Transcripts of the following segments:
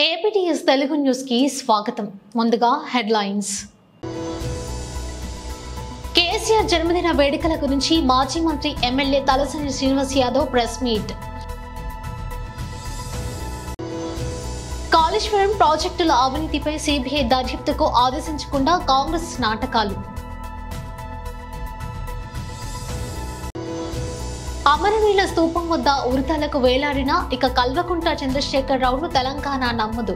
APTS Telugu news కి స్వాగతం. ముందుగా హెడ్లైన్స్. కేసీఆర్ జన్మదిన వేడుకల గురించి మాజీ మంత్రి MLA Talasani Srinivas Yadav press meet. Kaleshwaram ప్రాజెక్టుల అవినీతిపై సిబిఐ దర్యాప్తుకు ఆదేశించకుండా కాంగ్రెస్ నాటకాలు. అమరవీరుల స్తూపం వద్ద ఉరితాలకు వేలాడిన ఇక కల్వకుంట్ల చంద్రశేఖర్ రావును తెలంగాణ నమ్మదు.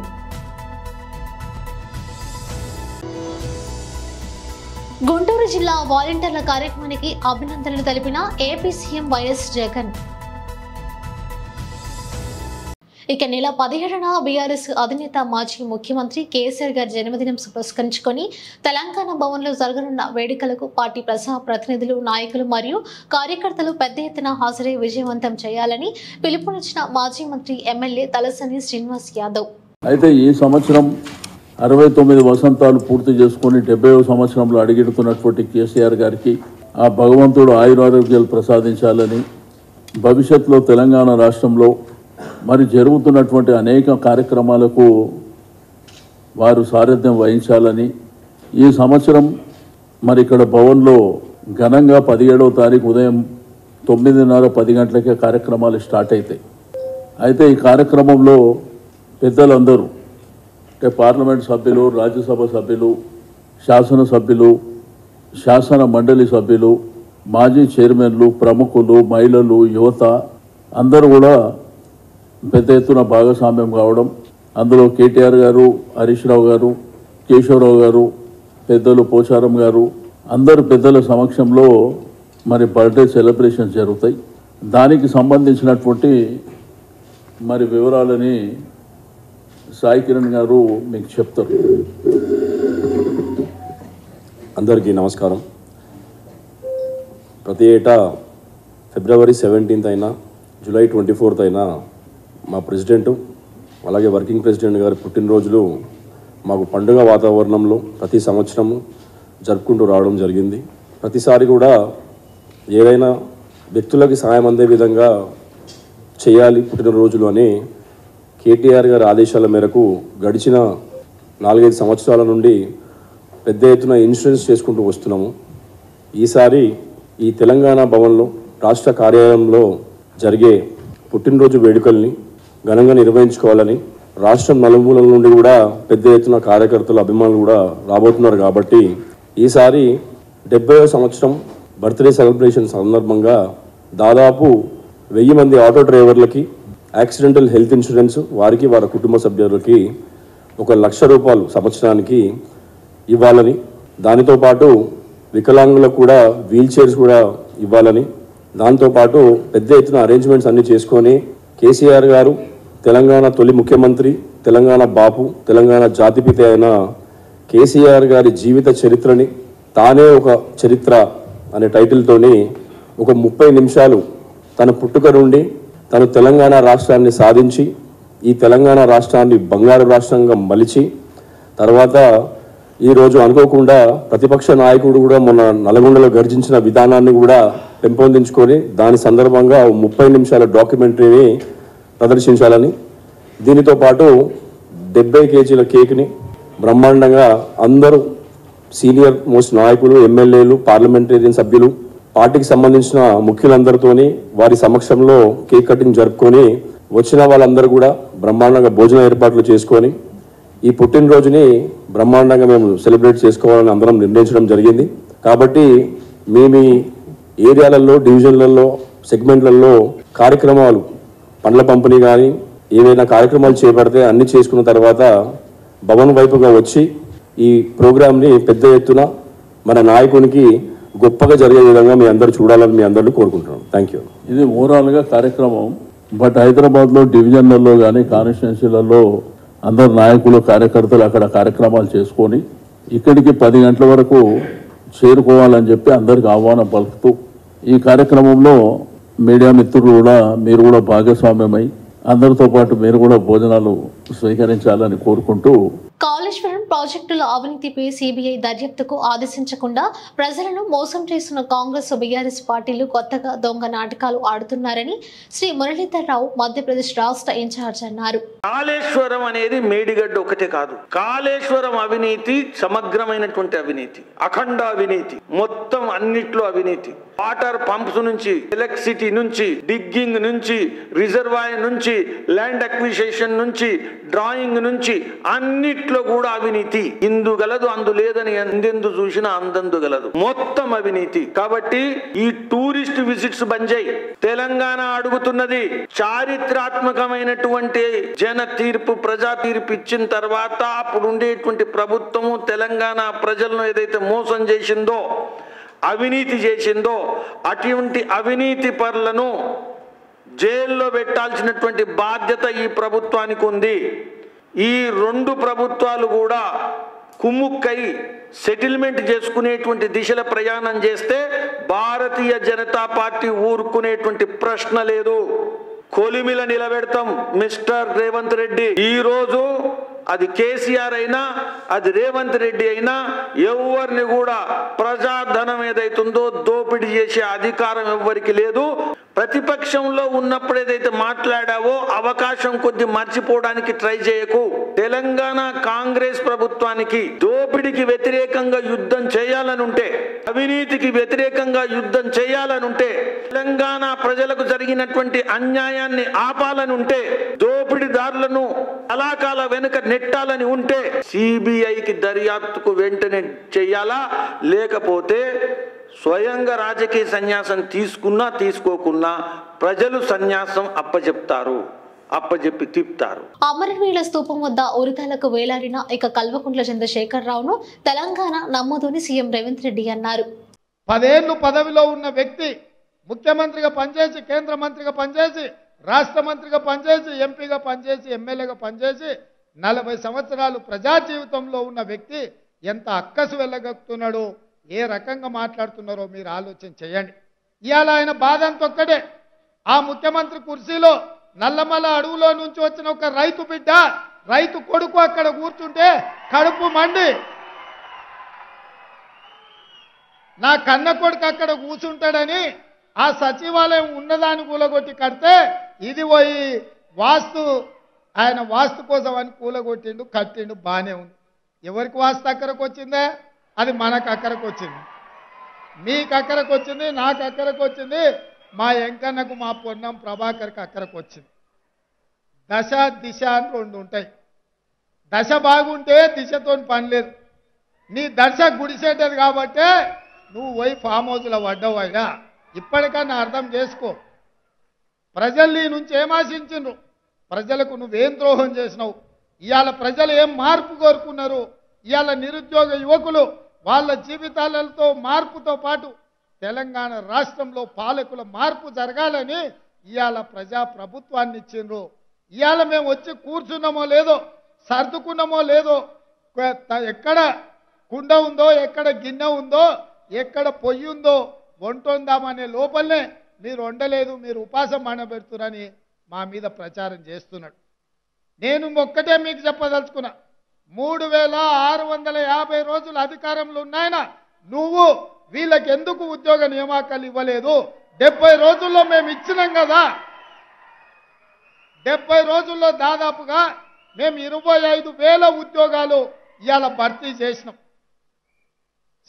గుంటూరు జిల్లా వాలంటీర్ల కార్యక్రమానికి అభినందనలు తెలిపిన ఏపీ సీఎం వైఎస్ జగన్. ఇక నెల 17న బీఆర్ఎస్ అధినేత మాజీ ముఖ్యమంత్రి కేసీఆర్ గారి జన్మదినం పురస్కరించుకొని తెలంగాణ భవన్లో జరగనున్న వేడుకలకు పార్టీ ప్రజా ప్రతినిధులు, నాయకులు మరియు కార్యకర్తలు పెద్ద ఎత్తున హాజరై విజయవంతం చేయాలని పిలుపునిచ్చిన మాజీ మంత్రి ఎమ్మెల్యే తలసాని శ్రీనివాస్ యాదవ్. అయితే ఈ సంవత్సరం 69 వసంతాలు పూర్తి చేసుకుని 70వ సంవత్సరంలో అడుగెడుతున్నటువంటి కేసీఆర్ గారికి ఆ భగవంతుడు ఆయురారోగ్యాలు ప్రసాదించాలని, భవిష్యత్తులో తెలంగాణ రాష్ట్రంలో మరి జరుగుతున్నటువంటి అనేక కార్యక్రమాలకు వారు సారథ్యం వహించాలని, ఈ సంవత్సరం మరి ఇక్కడ భవన్లో ఘనంగా 17వ తారీఖు ఉదయం 9:30-10 గంటలకే కార్యక్రమాలు స్టార్ట్ అవుతాయి. అయితే ఈ కార్యక్రమంలో పెద్దలందరూ అంటే పార్లమెంట్ సభ్యులు, రాజ్యసభ సభ్యులు, శాసనసభ్యులు, శాసన మండలి సభ్యులు, మాజీ చైర్మన్లు, ప్రముఖులు, మహిళలు, యువత అందరూ కూడా పెద్ద ఎత్తున భాగస్వామ్యం కావడం, అందులో కేటీఆర్ గారు, హరీష్ రావు గారు, కేశవరావు గారు, పెద్దలు పోచారం గారు, అందరు పెద్దల సమక్షంలో మరి బర్త్డే సెలబ్రేషన్స్ జరుగుతాయి. దానికి సంబంధించినటువంటి మరి వివరాలని సాయి కిరణ్ గారు మీకు చెప్తారు. అందరికీ నమస్కారం. ప్రతి ఏటా ఫిబ్రవరి 17th అయినా జూలై 24th అయినా మా ప్రెసిడెంటు అలాగే వర్కింగ్ ప్రెసిడెంట్ గారి పుట్టినరోజులు మాకు పండుగ వాతావరణంలో ప్రతి సంవత్సరము జరుపుకుంటూ రావడం జరిగింది. ప్రతిసారి కూడా ఏదైనా వ్యక్తులకి సాయం అందే విధంగా చేయాలి పుట్టినరోజులు అని కేటీఆర్ గారి ఆదేశాల మేరకు గడిచిన 4-5 సంవత్సరాల నుండి పెద్ద ఎత్తున ఇన్సూరెన్స్ చేసుకుంటూ వస్తున్నాము. ఈసారి ఈ తెలంగాణ భవన్లో రాష్ట్ర కార్యాలయంలో జరిగే పుట్టినరోజు వేడుకల్ని ఘనంగా నిర్వహించుకోవాలని, రాష్ట్రం నలుమూలల నుండి కూడా పెద్ద ఎత్తున కార్యకర్తలు, అభిమానులు కూడా రాబోతున్నారు. కాబట్టి ఈసారి 70వ సంవత్సరం బర్త్డే సెలబ్రేషన్ సందర్భంగా దాదాపు 1000 మంది ఆటో డ్రైవర్లకి యాక్సిడెంటల్ హెల్త్ ఇన్సూరెన్స్, వారికి వారి కుటుంబ సభ్యులకి 1 లక్ష రూపాయలు సంవత్సరానికి ఇవ్వాలని, దానితో పాటు వికలాంగులకు కూడా వీల్ చైర్స్ కూడా ఇవ్వాలని, దాంతోపాటు పెద్ద ఎత్తున అరేంజ్మెంట్స్ అన్నీ చేసుకొని కేసీఆర్ గారు తెలంగాణ తొలి ముఖ్యమంత్రి, తెలంగాణ బాపు, తెలంగాణ జాతిపిత అయిన కేసీఆర్ గారి జీవిత చరిత్రని తానే ఒక చరిత్ర అనే టైటిల్తోని ఒక 30 నిమిషాలు తన పుట్టుక నుండి తను తెలంగాణ రాష్ట్రాన్ని సాధించి ఈ తెలంగాణ రాష్ట్రాన్ని బంగారు రాష్ట్రంగా మలిచి తర్వాత ఈరోజు అనుకోకుండా ప్రతిపక్ష నాయకుడు కూడా మొన్న నల్గొండలో గర్జించిన విధానాన్ని కూడా పెంపొందించుకొని దాని సందర్భంగా 30 నిమిషాల డాక్యుమెంటరీని ప్రదర్శించాలని, దీనితో పాటు 70 కేజీల కేక్ని బ్రహ్మాండంగా అందరూ సీనియర్ మోస్ట్ నాయకులు, ఎమ్మెల్యేలు, పార్లమెంటేరియన్ సభ్యులు, పార్టీకి సంబంధించిన ముఖ్యులందరితోని వారి సమక్షంలో కేక్ కటింగ్ జరుపుకొని వచ్చిన వాళ్ళందరూ కూడా బ్రహ్మాండంగా భోజన ఏర్పాట్లు చేసుకొని ఈ పుట్టినరోజుని బ్రహ్మాండంగా మేము సెలబ్రేట్ చేసుకోవాలని అందరం నిర్ణయించడం జరిగింది. కాబట్టి మేము ఏరియాలలో, డివిజన్లలో, సెగ్మెంట్లలో కార్యక్రమాలు, పండ్ల పంపిణీ కానీ ఏదైనా కార్యక్రమాలు చేపడితే అన్ని చేసుకున్న తర్వాత భవన్ వైపుగా వచ్చి ఈ ప్రోగ్రామ్ని పెద్ద ఎత్తున మన నాయకునికి గొప్పగా జరిగే విధంగా మీ అందరూ చూడాలని మీ అందరినీ కోరుకుంటున్నాం. Thank you. ఇది ఓవరాల్గా కార్యక్రమం. బట్ హైదరాబాద్లో డివిజన్లలో కానీ కాన్స్టిట్యున్సీలలో అందరు నాయకులు, కార్యకర్తలు అక్కడ కార్యక్రమాలు చేసుకొని ఇక్కడికి 10 గంటల వరకు చేరుకోవాలని చెప్పి అందరికి ఆహ్వానం పలుకుతూ ఈ కార్యక్రమంలో మీడియా మిత్రులు కూడా మీరు కూడా భాగస్వామ్యమై అందరితో పాటు మీరు కూడా భోజనాలు స్వీకరించాలని కోరుకుంటూ కాళేశ్వరం ప్రాజెక్టుల అవినీతిపై సిబిఐ దర్యాప్తుకు ఆదేశించకుండా ప్రజలను మోసం చేస్తున్న కాంగ్రెస్ బీఆర్ఎస్ పార్టీలు కొత్తగా దొంగ నాటకాలు ఆడుతున్నారని శ్రీ మురళీధర్ రావు మధ్యప్రదేశ్ రాష్ట్ర ఇన్ఛార్జ్ అన్నారు. కాళేశ్వరం అనేది మేడిగడ్డ ఒకటే కాదు, కాళేశ్వరం అవినీతి సమగ్రమైనటువంటి అవినీతి, అఖండ అవినీతి, మొత్తం అన్నిట్లో అవినీతి. వాటర్ పంప్స్ నుంచి, ఎలక్ట్రిసిటీ నుంచి, డిగ్గింగ్ నుంచి, రిజర్వాయర్ నుంచి, ల్యాండ్ అక్విజిషన్ నుంచి, డ్రాయింగ్ నుంచి అన్నిట్లో కూడా అవినీతి. ఇందు గలదు అందు లేదని ఎందెందు చూసినా అందందు గలదు, మొత్తం అవినీతి. కాబట్టి ఈ టూరిస్ట్ విజిట్స్ బంద్ చేయి. తెలంగాణ అడుగుతున్నది చారిత్రాత్మకమైనటువంటి జన తీర్పు, ప్రజా తీర్పు ఇచ్చిన తర్వాత అప్పుడు ఉండేటువంటి ప్రభుత్వము తెలంగాణ ప్రజలను ఏదైతే మోసం చేసిందో, అవినీతి చేసిందో, అటువంటి అవినీతి పరులను జైల్లో పెట్టాల్సినటువంటి బాధ్యత ఈ ప్రభుత్వానికి ఉంది. ఈ రెండు ప్రభుత్వాలు కూడా కుమ్ముక్కై సెటిల్మెంట్ చేసుకునేటువంటి దిశలో ప్రయాణం చేస్తే భారతీయ జనతా పార్టీ ఊరుకునేటువంటి ప్రశ్న లేదు. కొలిమిల నిలబెడతాం మిస్టర్ రేవంత్ రెడ్డి. ఈ రోజు అది కేసీఆర్ అయినా, అది రేవంత్ రెడ్డి అయినా, ఎవరిని కూడా ప్రజాధనం ఏదైతుందో దోపిడీ చేసే అధికారం ఎవ్వరికి లేదు. ప్రతిపక్షంలో ఉన్నప్పుడు ఏదైతే మాట్లాడావో అవకాశం కొద్ది మర్చిపోవడానికి ట్రై చేయకు. తెలంగాణ కాంగ్రెస్ ప్రభుత్వానికి దోపిడీకి వ్యతిరేకంగా యుద్ధం చేయాలనుంటే, అవినీతికి వ్యతిరేకంగా యుద్ధం చేయాలనుంటే, తెలంగాణ ప్రజలకు జరిగినటువంటి అన్యాయాన్ని ఆపాలనుంటే, దోపిడీదారులను అలాకాల వెనుక నెట్టాలని ఉంటే సిబిఐకి దర్యాప్తుకు వెంటనే చెయ్యాలా, లేకపోతే స్వయంగా రాజకీయ సన్యాసం తీసుకున్నా తీసుకోకున్నా ప్రజలు సన్యాసం అప్పచెప్తారు, అప్పచెప్పి తిప్పుతారు. అమరవీరుల స్తూపం వద్ద ఉరితాలకు వేలాడిన ఇక కల్వకుంట్ల చంద్రశేఖర్ రావును తెలంగాణ నమ్మదని సీఎం రేవంత్ రెడ్డి అన్నారు. 10 ఏళ్లు పదవిలో ఉన్న వ్యక్తి ముఖ్యమంత్రిగా పనిచేసి, కేంద్ర మంత్రిగా పనిచేసి, రాష్ట్ర మంత్రిగా పనిచేసి, ఎంపీగా పనిచేసి, ఎమ్మెల్యేగా పనిచేసి 40 సంవత్సరాలు ప్రజా జీవితంలో ఉన్న వ్యక్తి ఎంత అక్కసు వెళ్ళగక్కుతున్నాడో, ఏ రకంగా మాట్లాడుతున్నారో మీరు ఆలోచన చేయండి. ఇవాళ ఆయన బాధ అంతొక్కడే. ఆ ముఖ్యమంత్రి కుర్చీలో నల్లమల అడవులో నుంచి వచ్చిన ఒక రైతు బిడ్డ, రైతు కొడుకు అక్కడ కూర్చుంటే కడుపు మండి, నా కన్న కొడుకు అక్కడ కూర్చుంటాడని ఆ సచివాలయం ఉన్నదాన్ని కూలగొట్టి కడితే, ఇది పోయి ఆయన వాస్తు కోసం అని కూలగొట్టిండు, కట్టిండు, బాగానే ఉంది. ఎవరికి వాస్తు అక్కరకు వచ్చిందే? అది మనకు అక్కరకు వచ్చింది, మీకు అక్కరకు వచ్చింది, నాకు అక్కరకు వచ్చింది, మా ఎంకన్నకు, మా పొన్నం ప్రభాకర్కి అక్కరకు వచ్చింది. దశ దిశ అని 2 ఉంటాయి. దశ బాగుంటే దిశతో పని లేదు. నీ దశ గుడిసేటది కాబట్టే నువ్వు పోయి ఫామ్ హౌస్లో పడ్డావయ్యా. ఇప్పటికన్నా అర్థం చేసుకో. ప్రజలు నీ నుంచి ఏం ఆశించిండ్రు? ప్రజలకు నువ్వేం ద్రోహం చేసినావు? ఇవాళ ప్రజలు ఏం మార్పు కోరుకున్నారు? ఇవాళ నిరుద్యోగ యువకులు వాళ్ళ జీవితాలతో మార్పుతో పాటు తెలంగాణ రాష్ట్రంలో పాలకుల మార్పు జరగాలని ఇవాళ ప్రజా ప్రభుత్వాన్ని ఇచ్చిండ్రు. ఇవాళ మేము వచ్చి కూర్చున్నామో లేదో, సర్దుకున్నామో లేదో, ఎక్కడ కుండ ఉందో, ఎక్కడ గిన్నె ఉందో, ఎక్కడ పొయ్యి ఉందో వంటొందామనే లోపలనే మీరు వండలేదు, మీరు ఉపాసం మానబెడుతున్నారని మా మీద ప్రచారం చేస్తున్నాడు. నేను ఒక్కటే మీకు చెప్పదలుచుకున్నా, 3650 రోజులు అధికారంలో ఉన్నాయన నువ్వు వీళ్ళకి ఎందుకు ఉద్యోగ నియామకాలు ఇవ్వలేదు? 70 రోజుల్లో మేము ఇచ్చినాం కదా. 70 రోజుల్లో దాదాపుగా మేము 25,000 ఉద్యోగాలు ఇవాళ భర్తీ చేసినాం.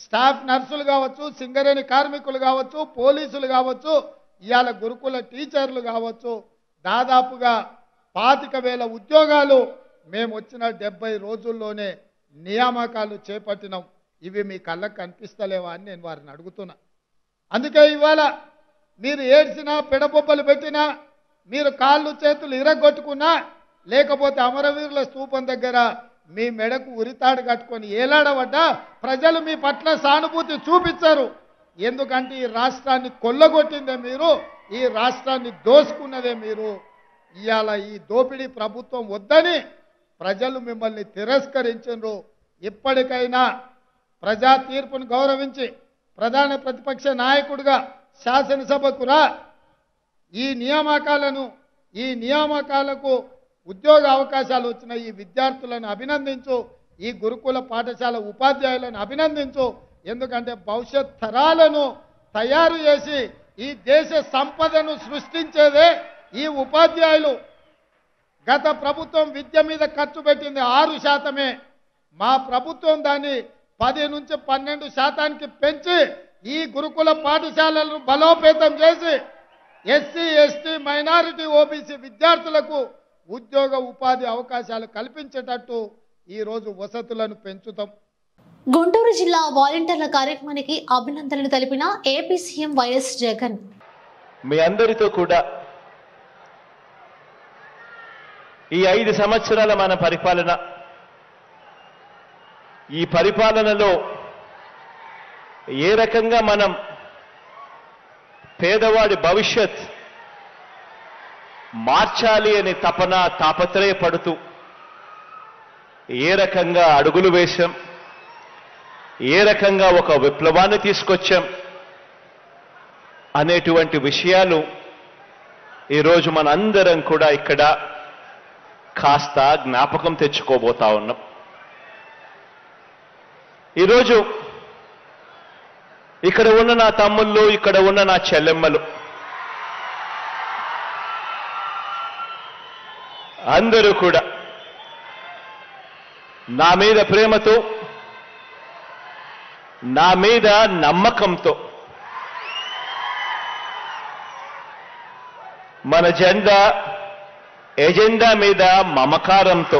స్టాఫ్ నర్సులు కావచ్చు, సింగరేణి కార్మికులు కావచ్చు, పోలీసులు కావచ్చు, ఇవాళ గురుకుల టీచర్లు కావచ్చు, దాదాపుగా 25,000 ఉద్యోగాలు మేము వచ్చిన 70 రోజుల్లోనే నియామకాలు చేపట్టినాం. ఇవి మీ కళ్ళకు కనిపిస్తలేవా అని నేను వారిని అడుగుతున్నా. అందుకే ఇవాళ మీరు ఏడ్చినా, పెడబొబ్బలు పెట్టినా, మీరు కాళ్ళు చేతులు ఇరగొట్టుకున్నా, లేకపోతే అమరవీరుల స్తూపం దగ్గర మీ మెడకు ఉరితాడు కట్టుకొని ఏలాడబడ్డా ప్రజలు మీ పట్ల సానుభూతి చూపించారు. ఎందుకంటే ఈ రాష్ట్రాన్ని కొల్లగొట్టిందే మీరు, ఈ రాష్ట్రాన్ని దోసుకున్నదే మీరు. ఇవాళ ఈ దోపిడీ ప్రభుత్వం వద్దని ప్రజలు మిమ్మల్ని తిరస్కరించారు. ఇప్పటికైనా ప్రజా తీర్పును గౌరవించి ప్రధాన ప్రతిపక్ష నాయకుడిగా శాసనసభకు రా. ఈ నియామకాలకు ఉద్యోగ అవకాశాలు వచ్చిన ఈ విద్యార్థులను అభినందించు. ఈ గురుకుల పాఠశాల ఉపాధ్యాయులను అభినందించు. ఎందుకంటే భవిష్యత్ తరాలను తయారు చేసి ఈ దేశ సంపదను సృష్టించేదే ఈ ఉపాధ్యాయులు. గత ప్రభుత్వం విద్య మీద ఖర్చు పెట్టింది 6%. మా ప్రభుత్వం దాన్ని 10 నుంచి 12% పెంచి ఈ గురుకుల పాఠశాలలను బలోపేతం చేసి ఎస్సీ ఎస్టీ మైనారిటీ ఓబీసీ విద్యార్థులకు ఉద్యోగ ఉపాధి అవకాశాలు కల్పించేటట్టు ఈరోజు వసతులను పెంచుతాం. గుంటూరు జిల్లా వాలంటీర్ల కార్యక్రమానికి అభినందనలు తెలిపిన ఏపీ సీఎం వైఎస్ జగన్. మీ అందరితో కూడా ఈ 5 సంవత్సరాల మన పరిపాలన, ఈ పరిపాలనలో ఏ రకంగా మనం పేదవాడి భవిష్యత్ మార్చాలి అని తాపత్రయపడుతూ ఏ రకంగా అడుగులు వేశాం, ఏ రకంగా ఒక విప్లవాన్ని తీసుకొచ్చాం అనేటువంటి విషయాలు ఈరోజు మనందరం కూడా ఇక్కడ కాస్త జ్ఞాపకం తెచ్చుకోబోతా ఉన్నాం. ఈరోజు ఇక్కడ ఉన్న నా తమ్ముళ్ళు, ఇక్కడ ఉన్న నా చెల్లెమ్మలు అందరూ కూడా నా మీద ప్రేమతో, నా మీద నమ్మకంతో మన ఎజెండా మీద మమకారంతో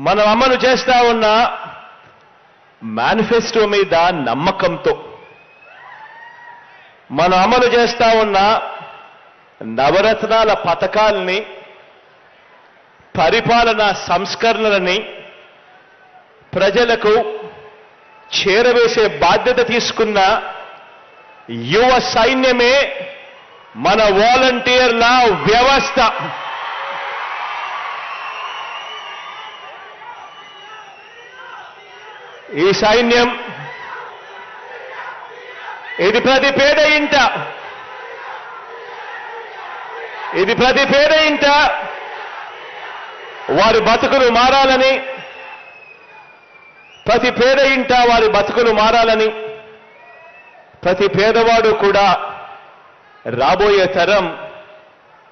మనం అమలు చేస్తా ఉన్న మేనిఫెస్టో మీద నమ్మకంతో మనం అమలు చేస్తా ఉన్న నవరత్నాల పథకాలని, పరిపాలనా సంస్కరణలని ప్రజలకు చేరవేసే బాధ్యత తీసుకున్న యువ సైన్యమే మన వాలంటీర్ల వ్యవస్థ. ఈ సైన్యం ఇది ప్రతి పేద ఇంట వారి బతుకులు మారాలని, ప్రతి పేద ఇంట వారి బతుకులు మారాలని, ప్రతి పేదవాడు కూడా రాబోయే తరం,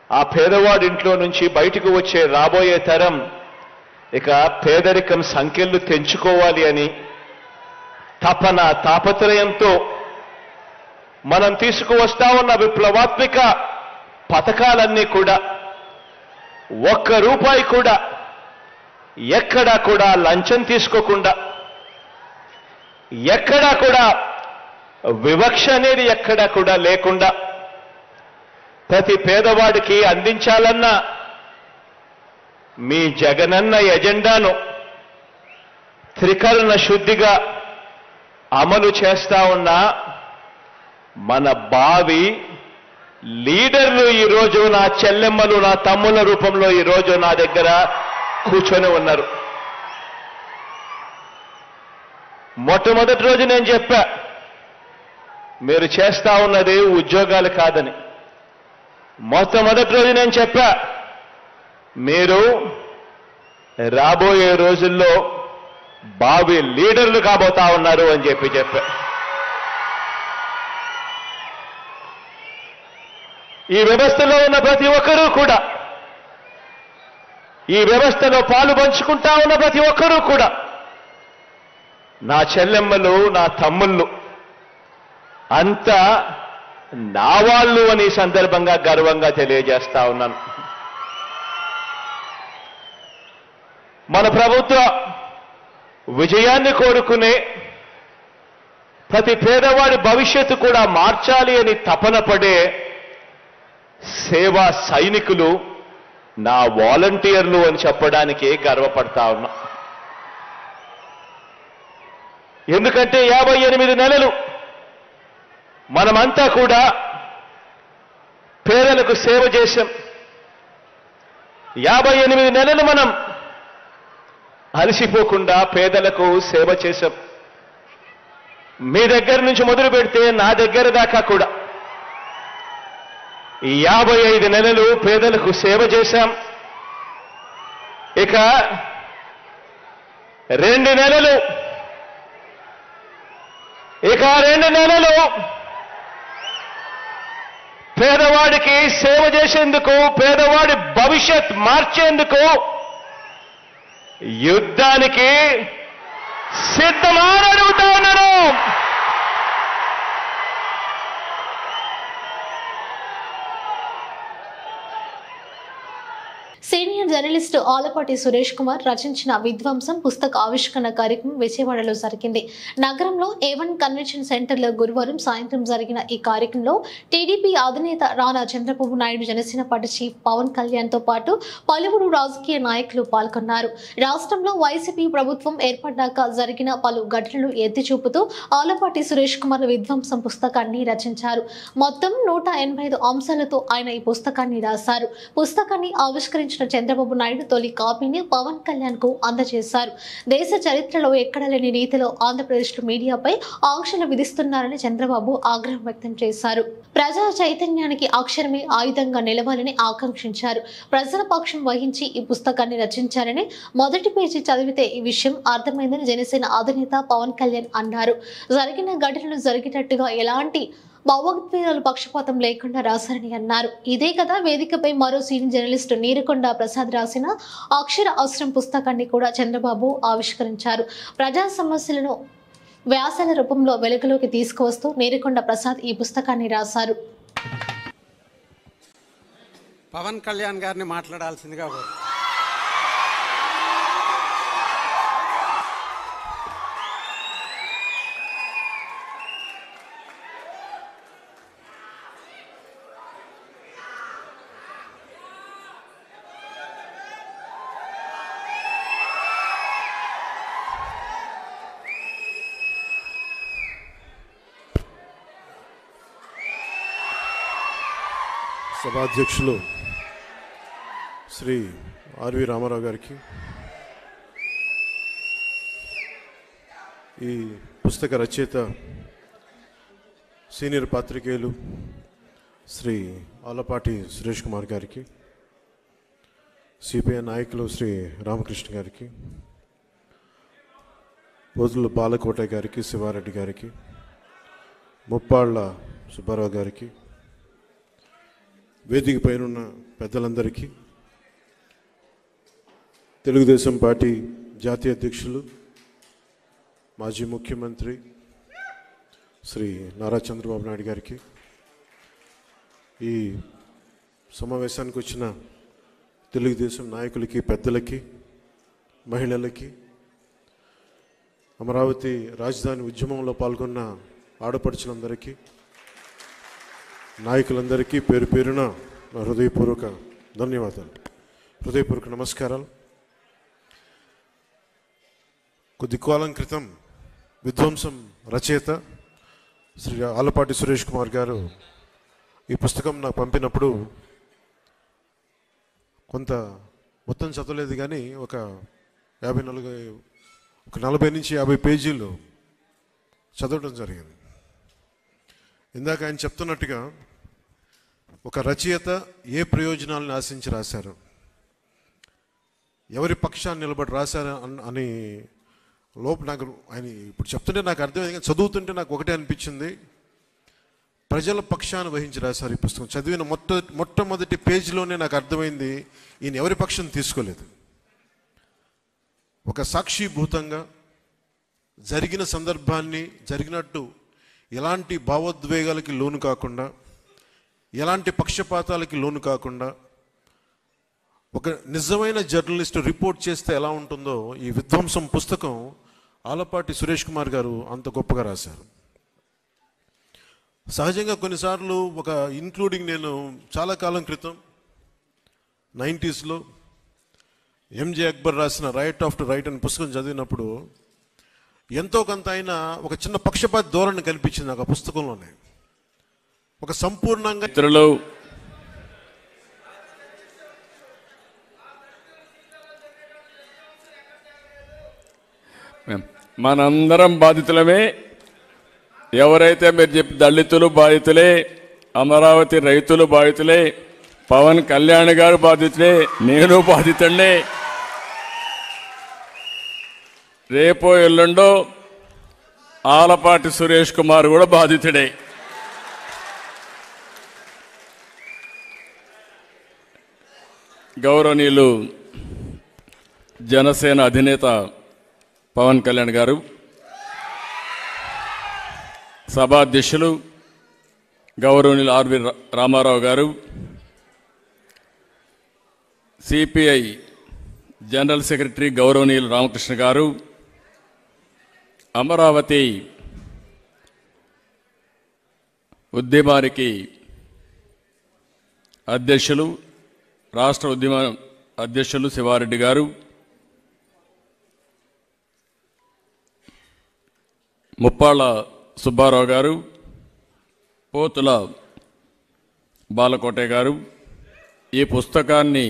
ఆ పేదవాడి ఇంట్లో నుంచి బయటకు వచ్చే రాబోయే తరం ఇక పేదరికం సంఖ్యలు తెంచుకోవాలి అని తాపత్రయంతో మనం తీసుకువస్తా ఉన్న విప్లవాత్మక పథకాలన్నీ కూడా ₹1 కూడా ఎక్కడా కూడా లంచం తీసుకోకుండా, ఎక్కడా కూడా వివక్ష అనేది ఎక్కడా కూడా లేకుండా ప్రతి పేదవాడికి అందించాలన్న మీ జగనన్న ఎజెండాను త్రికరణ శుద్ధిగా అమలు చేస్తా ఉన్న మన భావి లీడర్లు ఈరోజు నా చెల్లెమ్మలు, నా తమ్ముల రూపంలో ఈరోజు నా దగ్గర కూర్చొని ఉన్నారు. మొట్టమొదటి రోజు నేను చెప్పా, మీరు చేస్తా ఉన్నది ఉద్యోగాలు కాదని. మొట్టమొదటి రోజు నేను చెప్పా, మీరు రాబోయే రోజుల్లో భావి లీడర్లు కాబోతా ఉన్నారు అని చెప్పా. ఈ వ్యవస్థలో ఉన్న ప్రతి ఒక్కరూ కూడా, ఈ వ్యవస్థలో పాలు పంచుకుంటా ఉన్న ప్రతి ఒక్కరూ కూడా నా చెల్లెమ్మలు, నా తమ్ముళ్ళు అంతా నా వాళ్ళు అని సందర్భంగా గర్వంగా తెలియజేస్తా ఉన్నాను. మన ప్రభుత్వ విజయాన్ని కోరుకునే ప్రతి పేదవాడి భవిష్యత్తు కూడా మార్చాలి అని తపన పడే సేవా సైనికులు నా వాలంటీర్లు అని చెప్పడానికి గర్వపడతా ఉన్నా. ఎందుకంటే 58 నెలలు మనమంతా కూడా పేదలకు సేవ చేశాం. 58 నెలలు మనం అలసిపోకుండా పేదలకు సేవ చేశాం. మీ దగ్గర నుంచి మొదలు పెడితే నా దగ్గర దాకా కూడా ఈ 55 నెలలు పేదలకు సేవ చేశాం. ఇక 2 నెలలు పేదవాడికి సేవ చేసేందుకు, పేదవాడి భవిష్యత్ మార్చేందుకు యుద్ధానికి సిద్ధమా అని అడుగుతా ఉన్నాను. సీనియర్ జర్నలిస్టు ఆలపాటి సురేష్ కుమార్ రచించిన విధ్వంసం పుస్తక ఆవిష్కరణ కార్యక్రమం విజయవాడలో జరిగింది. నగరంలో A1 కన్వెన్షన్ సెంటర్లో గురువారం సాయంత్రం జరిగిన ఈ కార్యక్రమంలో టీడీపీ అధినేత రానా చంద్రబాబు నాయుడు, జనసేన పార్టీ చీఫ్ పవన్ కళ్యాణ్ తో పాటు పలువురు రాజకీయ నాయకులు పాల్గొన్నారు. రాష్ట్రంలో వైసీపీ ప్రభుత్వం ఏర్పడ్డాక జరిగిన పలు ఘటనలు ఎత్తి చూపుతూ ఆలపాటి సురేష్ కుమార్ విధ్వంసం పుస్తకాన్ని రచించారు. మొత్తం 185 అంశాలతో ఆయన ఈ పుస్తకాన్ని రాశారు. పుస్తకాన్ని ఆవిష్కరించిన చంద్రబాబు నాయుడు తొలి కాపీని పవన్ కళ్యాణ్ కు అందజేశారు. దేశ చరిత్రలో ఎక్కడ లేని రీతిలో ఆంధ్రప్రదేశ్ లో మీడియాపై ఆంక్షలు విధిస్తున్నారని చంద్రబాబు ఆగ్రహం వ్యక్తం చేశారు. ప్రజా చైతన్యానికి అక్షరమే ఆయుధంగా నిలవాలని ఆకాంక్షించారు. ప్రజల పక్షం వహించి ఈ పుస్తకాన్ని రచించారని, మొదటి పేజీ చదివితే ఈ విషయం అర్థమైందని జనసేన అధినేత పవన్ కళ్యాణ్ అన్నారు. జరిగిన ఘటనలు జరిగేటట్టుగా ఎలాంటి భావోద్వేగాలు పక్షపాతం లేకుండా రాశారని అన్నారు. ఇదే కదా వేదికపై మరో సీనియర్ జర్నలిస్టు నీరుకొండ ప్రసాద్ రాసిన అక్షర అవసరం పుస్తకాన్ని కూడా చంద్రబాబు ఆవిష్కరించారు. ప్రజా సమస్యలను వ్యాసాల రూపంలో వెలుగులోకి తీసుకువస్తూ నీరుకొండ ప్రసాద్ ఈ పుస్తకాన్ని రాశారు. పవన్ కళ్యాణ్ గారిని మాట్లాడాల్సిందిగా సభాధ్యక్షులు శ్రీ ఆర్వి రామారావు గారికి, ఈ పుస్తక రచయిత సీనియర్ పాత్రికేయులు శ్రీ ఆలపాటి సురేష్ కుమార్ గారికి, సిపిఐ నాయకులు శ్రీ రామకృష్ణ గారికి, పోతుల బాలకోట గారికి, శివారెడ్డి గారికి, ముప్పాళ్ల సుబ్బారావు గారికి, వేదిక పైనున్న పెద్దలందరికీ, తెలుగుదేశం పార్టీ జాతీయ అధ్యక్షులు మాజీ ముఖ్యమంత్రి శ్రీ నారా చంద్రబాబు నాయుడు గారికి, ఈ సమావేశానికి వచ్చిన తెలుగుదేశం నాయకులకి, పెద్దలకి, మహిళలకి, అమరావతి రాజధాని ఉద్యమంలో పాల్గొన్న ఆడపడుచులందరికీ, నాయకులందరికీ పేరు పేరున నా హృదయపూర్వక ధన్యవాదాలు, హృదయపూర్వక నమస్కారాలు. కొద్ది కాలం క్రితం విధ్వంసం రచయిత శ్రీ ఆలపాటి సురేష్ కుమార్ గారు ఈ పుస్తకం నాకు పంపినప్పుడు కొంత మొత్తం చదవలేదు, కానీ ఒక 40 నుంచి 50 పేజీలు చదవడం జరిగింది. ఇందాక ఆయన చెప్తున్నట్టుగా ఒక రచయిత ఏ ప్రయోజనాలను ఆశించి రాశారు, ఎవరి పక్షాన్ని నిలబడి రాశారు అని నాకు ఆయన ఇప్పుడు చెప్తుంటే నాకు అర్థమైంది, కానీ చదువుతుంటే నాకు ఒకటే అనిపించింది, ప్రజల పక్షాన్ని వహించి రాశారు ఈ పుస్తకం. చదివిన మొట్టమొదటి పేజీలోనే నాకు అర్థమైంది, ఈయన ఎవరి పక్షం తీసుకోలేదు. ఒక సాక్షిభూతంగా జరిగిన సందర్భాన్ని జరిగినట్టు ఎలాంటి భావోద్వేగాలకి లోను కాకుండా, ఎలాంటి పక్షపాతాలకి లోను కాకుండా, ఒక నిజమైన జర్నలిస్ట్ రిపోర్ట్ చేస్తే ఎలా ఉంటుందో ఈ విధ్వంసం పుస్తకం ఆలపాటి సురేష్ కుమార్ గారు అంత గొప్పగా రాశారు. సహజంగా కొన్నిసార్లు ఇంక్లూడింగ్ నేను చాలా కాలం క్రితం 90s ఎంజే అక్బర్ రాసిన రైట్ ఆఫ్టర్ రైట్ అనే పుస్తకం చదివినప్పుడు ఎంతో కొంత అయినా ఒక చిన్న పక్షపాత ధోరణి కనిపించింది నాకు ఆ పుస్తకంలోనే. ఒక సంపూర్ణంగా మనందరం బాధితులమే. ఎవరైతే మీరు చెప్పి దళితులు బాధితులే, అమరావతి రైతులు బాధితులే, పవన్ కళ్యాణ్ గారు బాధితులే, నేను బాధితుడినే. రేపో ఎల్లుండో ఆలపాటి సురేష్ కుమార్ కూడా బాధితుడే. గౌరవనీయులు జనసేన అధినేత పవన్ కళ్యాణ్ గారు, సభాధ్యక్షులు గౌరవనీయులు ఆర్వి రామారావు గారు, సిపిఐ జనరల్ సెక్రటరీ గౌరవనీయులు రామకృష్ణ గారు, అమరావతి ఉద్యమానికి అధ్యక్షులు, రాష్ట్ర ఉద్యమ అధ్యక్షులు శివారెడ్డి గారు, ముప్పాళ్ళ సుబ్బారావు గారు, పోతుల బాలకోటే గారు, ఈ పుస్తకాన్ని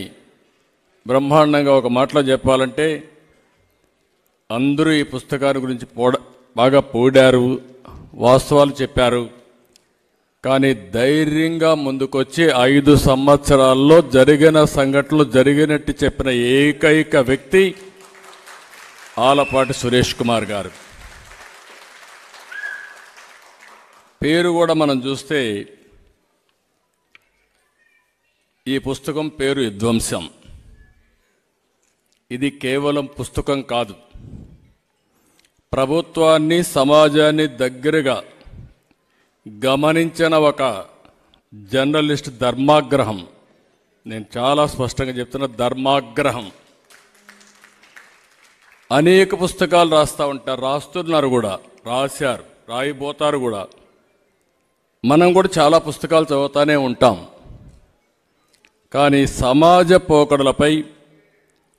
బ్రహ్మాండంగా ఒక మాటలో చెప్పాలంటే అందరూ ఈ పుస్తకాన్ని గురించి బాగా పోడారు, వాస్తవాలు చెప్పారు. కానీ ధైర్యంగా ముందుకొచ్చి 5 సంవత్సరాల్లో జరిగిన సంఘటనలు జరిగినట్టు చెప్పిన ఏకైక వ్యక్తి ఆలపాటి సురేష్ కుమార్ గారు. పేరు కూడా మనం చూస్తే ఈ పుస్తకం పేరు విధ్వంసం. ఇది కేవలం పుస్తకం కాదు, ప్రభుత్వాన్ని సమాజాన్ని దగ్గరగా గమనించిన ఒక జర్నలిస్ట్ ధర్మాగ్రహం. నేను చాలా స్పష్టంగా చెప్తున్నా, ధర్మాగ్రహం. అనేక పుస్తకాలు రాస్తూ ఉంటారు, రాస్తున్నారు కూడా, రాశారు, రాయిపోతారు కూడా. మనం కూడా చాలా పుస్తకాలు చదువుతూనే ఉంటాం. కానీ సమాజ పోకడలపై,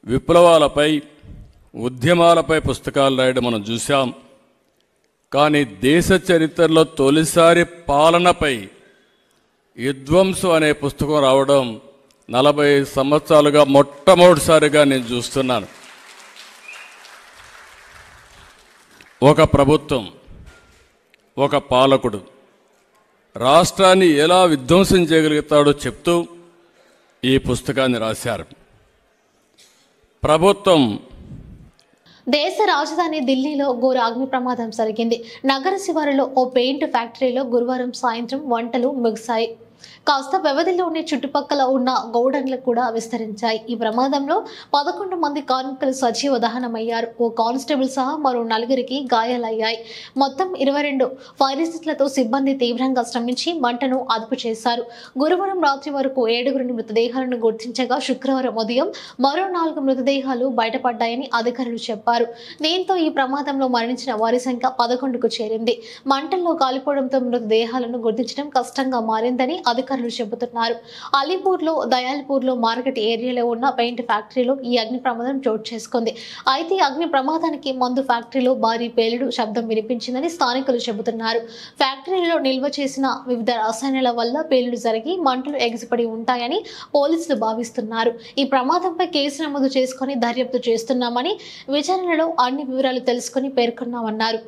విప్లవాలపై, ఉద్యమాలపై పుస్తకాలు రాయడం మనం చూసాం. కానీ దేశ చరిత్రలో తొలిసారి పాలనపై విధ్వంసం అనే పుస్తకం రావడం 40 సంవత్సరాలుగా మొట్టమొదటిసారిగా నేను చూస్తున్నాను. ఒక ప్రభుత్వం, ఒక పాలకుడు రాష్ట్రాన్ని ఎలా విధ్వంసం చేయగలుగుతాడో చెప్తూ ఈ పుస్తకాన్ని రాశారు. ప్రభుత్వం దేశ రాజధాని ఢిల్లీలో ఘోర అగ్ని ప్రమాదం జరిగింది. నగర శివారులో ఓ పెయింట్ ఫ్యాక్టరీలో గురువారం సాయంత్రం మంటలు ముగిశాయి. కాస్త వ్యవధిలోనే చుట్టుపక్కల ఉన్న గౌడన్లు కూడా విస్తరించాయి. ఈ ప్రమాదంలో 11 మంది కార్మికులు సజీవ దహనమయ్యారు. ఓ కానిస్టేబుల్ సహా మరో 4 గాయాలయ్యాయి. మొత్తం 22 ఫైర్ ఇంజిన్లతో సిబ్బంది తీవ్రంగా శ్రమించి మంటను అదుపు చేశారు. గురువారం రాత్రి వరకు 7 మృతదేహాలను గుర్తించగా శుక్రవారం ఉదయం మరో 4 మృతదేహాలు బయటపడ్డాయని అధికారులు చెప్పారు. దీంతో ఈ ప్రమాదంలో మరణించిన వారి సంఖ్య 11కు చేరింది. మంటల్లో కాలిపోవడంతో మృతదేహాలను గుర్తించడం కష్టంగా మారిందని అధికారులు చెబుతున్నారు. అలీపూర్లో, దయాల్పూర్లో మార్కెట్ ఏరియాలో ఉన్న పెయింట్ ఫ్యాక్టరీలో ఈ అగ్ని ప్రమాదం చోటు చేసుకుంది. అయితే అగ్ని ప్రమాదానికి మందు ఫ్యాక్టరీలో భారీ పేలుడు శబ్దం వినిపించిందని స్థానికులు చెబుతున్నారు. ఫ్యాక్టరీలో నిల్వ చేసిన వివిధ రసాయనాల వల్ల పేలుడు జరిగి మంటలు ఎగిసిపడి ఉంటాయని పోలీసులు భావిస్తున్నారు. ఈ ప్రమాదంపై కేసు నమోదు చేసుకుని దర్యాప్తు చేస్తున్నామని, విచారణలో అన్ని వివరాలు తెలుసుకుని పేర్కొన్నామన్నారు.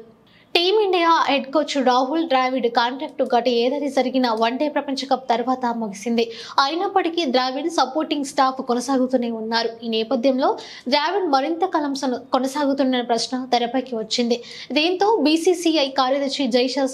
Team India head coach Rahul Dravid contract గత ఏడాది జరిగిన వన్డే ప్రపంచ కప్ తర్వాత ముగిసింది. అయినప్పటికీ ద్రావిడ్ సపోర్టింగ్ స్టాఫ్ కొనసాగుతూనే ఉన్నారు. ఈ నేపథ్యంలో ద్రావిడ్ మరింత కాలం కొనసాగుతున్న ప్రశ్న తెరపైకి వచ్చింది. దీంతో బీసీసీఐ కార్యదర్శి జైషా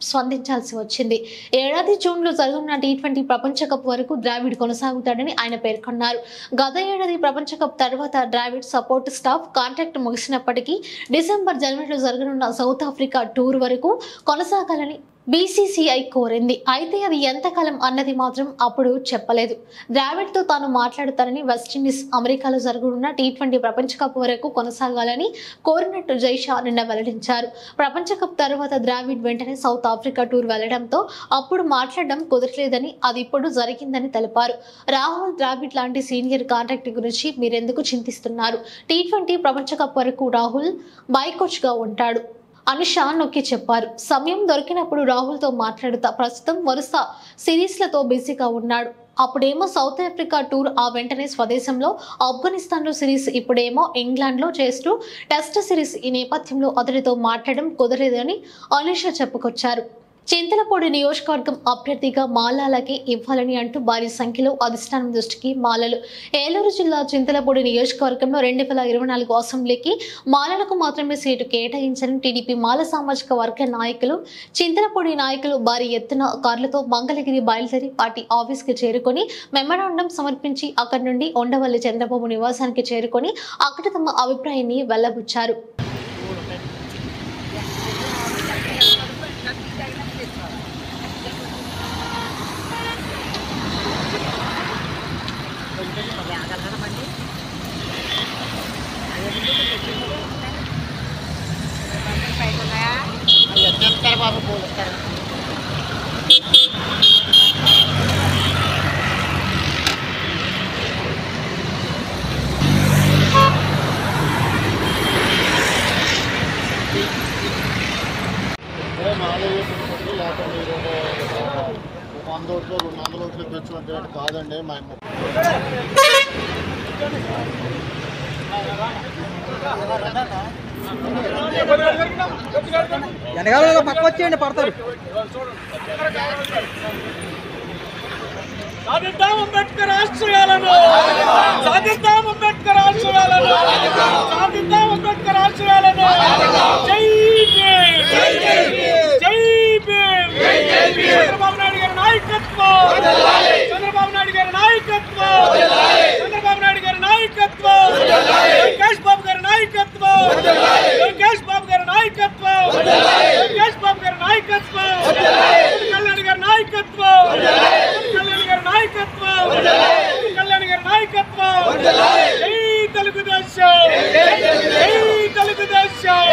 స్పందించాల్సి వచ్చింది. ఏడాది జూన్లో జరుగుతున్న T20 ప్రపంచ కప్ వరకు ద్రావిడ్ కొనసాగుతాడని ఆయన పేర్కొన్నారు. గత ఏడాది ప్రపంచ కప్ తర్వాత ద్రావిడ్ సపోర్ట్ స్టాఫ్ కాంట్రాక్ట్ ముగిసినప్పటికీ డిసెంబర్, జనవరిలో జరగనున్న సౌత్ ఆఫ్రికా టూర్ వరకు కొనసాగాలని బీసీసీఐ కోరింది. అయితే అది ఎంతకాలం అన్నది మాత్రం అప్పుడు చెప్పలేదు. ద్రావిడ్తో తాను మాట్లాడతానని, వెస్టిండీస్, అమెరికాలో జరగనున్న T20 ప్రపంచ కప్ వరకు కొనసాగాలని కోరినట్టు జైషా నిన్న వెల్లడించారు. ప్రపంచ కప్ తర్వాత ద్రావిడ్ వెంటనే సౌత్ ఆఫ్రికా టూర్ వెళ్లడంతో అప్పుడు మాట్లాడడం కుదరలేదని, అది ఇప్పుడు జరిగిందని తెలిపారు. రాహుల్ ద్రావిడ్ లాంటి సీనియర్ కాంట్రాక్ట్ గురించి మీరెందుకు చింతిస్తున్నారు? T20 ప్రపంచ కప్ వరకు రాహుల్ బైకోచ్ గా ఉంటాడు అనుష నొక్కి చెప్పారు. సమయం దొరికినప్పుడు రాహుల్తో మాట్లాడుతా. ప్రస్తుతం వరుస సిరీస్లతో బిజీగా ఉన్నాడు. అప్పుడేమో సౌత్ ఆఫ్రికా టూర్, ఆ వెంటనే స్వదేశంలో ఆఫ్ఘనిస్తాన్లో సిరీస్, ఇప్పుడేమో ఇంగ్లాండ్లో చేస్తూ టెస్ట్ సిరీస్. ఈ నేపథ్యంలో అతడితో మాట్లాడడం కుదరలేదని అనుష చెప్పుకొచ్చారు. చింతలపూడి నియోజకవర్గం అభ్యర్థిగా మాలాలకి ఇవ్వాలని అంటూ భారీ సంఖ్యలో అధిష్టానం దృష్టికి మాలలు ఏలూరు జిల్లా చింతలపూడి నియోజకవర్గంలో 2024 అసెంబ్లీకి మాలలకు మాత్రమే సీటు కేటాయించని టీడీపీ మాల సామాజిక వర్గ నాయకులు చింతలపూడి నాయకులు భారీ ఎత్తున కార్లతో మంగళగిరి బయలుదేరి పార్టీ ఆఫీస్కి చేరుకొని మెమరాండం సమర్పించి అక్కడి నుండి ఉండవల్లి చంద్రబాబు నివాసానికి చేరుకొని అక్కడ తమ అభిప్రాయాన్ని వెల్లబుచ్చారు. కాదండి మా వెనకాల పక్క వచ్చేయండి పడతారు. సాధిద్దాం అంబేద్కర్ ఆశయాలను, సాధిద్దాం అంబేద్కర్ ఆశయాలను, సాధిద్దాం అంబేద్కర్ ఆశయాలను. జై భీమ్, జై భీమ్, జై భీమ్. చంద్రబాబు నాయుడు గారి నాయకత్వం, చంద్రబాబు నాయుడు గారి నాయకత్వం, చంద్రబాబు నాయుడు గారి నాయకత్వం, లోకేష్ బాబు గారి నాయకత్వం, లోకేష్ బాబు గారి నాయకత్వం, లోకేష్ బాబు గారి నాయకత్వం, కళ్యాణ్ గారి నాయకత్వం, కళ్యాణ్ గారి నాయకత్వం, కళ్యాణ్ గారి నాయకత్వం. జై తెలుగుదేశం, జై తెలుగుదేశం.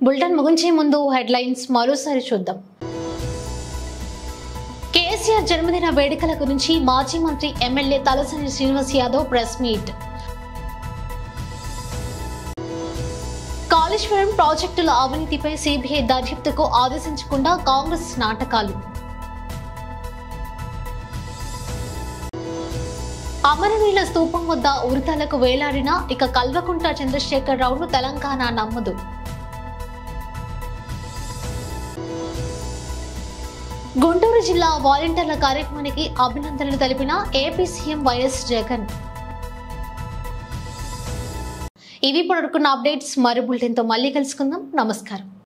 బులెటిన్ ముగించే ముందు హెడ్లైన్స్ మరోసారి చూద్దాం. కేసీఆర్ జన్మదిన వేడుకల గురించి మాజీ మంత్రి MLA Talasani Srinivas Yadav press meet. Kaleshwaram ప్రాజెక్టుల అవినీతిపై సిబిఐ దర్యాప్తుకు ఆదేశించకుండా కాంగ్రెస్ నాటకాలు. అమరవీరుల స్తూపం వద్ద ఉరితాలకు వేలాడిన ఇక కల్వకుంట్ల చంద్రశేఖర్ రావును తెలంగాణ నమ్మదు. గుంటూరు జిల్లా వాలంటీర్ల కార్యక్రమానికి అభినందనలు తెలిపిన ఏపీ సీఎం వైఎస్ జగన్. ఇవి పొడుకున్న అప్డేట్స్. మరో బులెటిన్తో మళ్ళీ కలుసుకుందాం. నమస్కారం.